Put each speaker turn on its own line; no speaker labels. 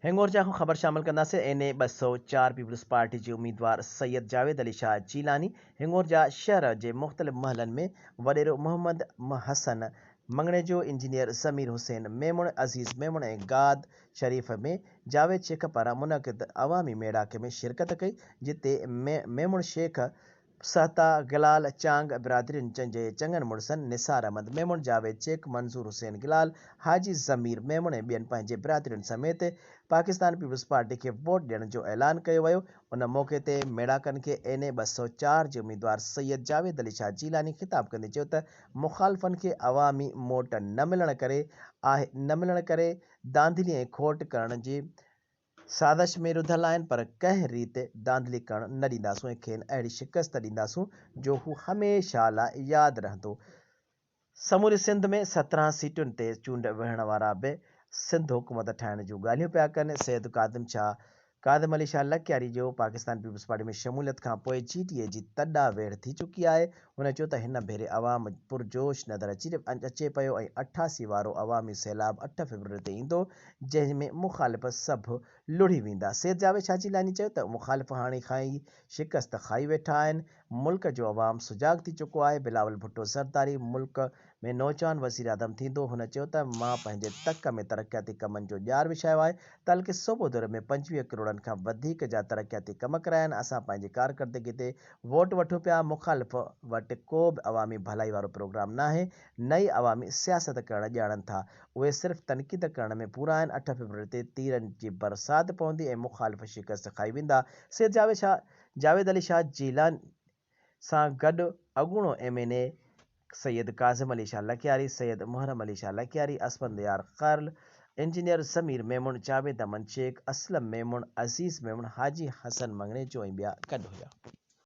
हिंगोर जा ख़बर शामिल कंदासीं। NA 204 पीपल्स पार्टी के उम्मीदवार सैयद जावेद अली शाह जीलानी हिंगोर जा शहर के मुख़्तलिफ़ महलन में वडेरो मोहम्मद हसन मंगणे जो इंजीनियर ज़मीर हुसैन मेमुण अज़ीज़ मेमुण ऐं गाद शरीफ में जावेद शेख पारां मुनक़िद अवामी मेड़ाके में शिरकत कई, जिते मेमुण शेख सहता गिलाल चांग बिरादरियुनि जे चङनि मुड़सनि निसार अहमद मेमुण, जावेद शेख, मंसूर हुसैन गिलाल, हाजी ज़मीर मेमुण ऐं ॿियनि पंहिंजे बिरादरियुनि समेत पाकिस्तान पीपल्स पार्टी के वोट ॾियण जो ऐलान कयो वियो। उन मौक़े ते मेड़ाकनि खे NA 204 जे उम्मीदवार सैयद जावेद अली शाह जीलानी ख़िताब कंदे चयो त मुख़ालिफ़नि खे अवामी मोट न मिलण करे धांधली ऐं खोट करण जी साज़िश में रुधल आहिनि, पर कंहिं रीति धांधली करण न ॾींदासूं ऐं खेनि अहिड़ी शिकस्त ॾींदासूं जो हू हमेशह लाइ यादि रहंदो। समूरी सिंध में 17 सीटुनि ते चूंड विहण वारा बि सिंध हुकूमत ठाहिण जूं ॻाल्हियूं पिया कनि। सैयद कादिम अली शाह लखयारी जो पाकिस्तान पीपल्स पार्टी में शमूलियत खां पोइ GTA जी तॾा वेढ़ थी चुकी आहे। हुन चयो त हिन भेरे अवाम पुरजोश नज़र अचे पियो ऐं 88 वारो अवामी सैलाब 8 फरवरी ते ईंदो, जंहिंमें मुख़ालिफ़ सभु लुढ़ी वेंदा। सैयद जावेद शाह जीलानी चयो त मुख़ालिफ़ हाणे शिकस्त खाई वेठा आहिनि। मुल्क जो अवाम सुजाग थी चुको आहे। बिलावल भुट्टो ज़रदारी मुल्क में नौजवान वज़ीर आज़म थींदो। हुन चयो त मां पंहिंजे तक में तरक़ियाती कमनि जो ॼार विछायो आहे। तल्के सोबोदर में 25 करोड़नि खां वधीक जा तरक़ियाती कम कराया आहिनि। असां पंहिंजी कारकर्दगी ते वोट वठूं पिया। मुख़ालिफ़ वटि को बि अवामी भलाई वारो प्रोग्राम न आहे। नई अवामी सियासत करण ॼाणनि था। उहे सिर्फ़ तनक़ीद करण में पूरा आहिनि। 8 फरवरी ते तीरनि जी बरसाति पवंदी ऐं मुख़ालिफ़ शिकस्त खाई वेंदा। सैयद जावेद अली शाह जीलानी सां गॾु अॻूणो MNA सैयद काज़िम अली शाह लखयारी, सैयद मुहर्रम अली शाह लखयारी, असफंद यार ख़र्ल, इंजीनियर ज़मीर मेमुण, जावेद अमन शेख, असलम मेमुण, अज़ीज़ मेमुण, हाजी हसन मंगणे जो ऐं ॿिया गॾु हुया।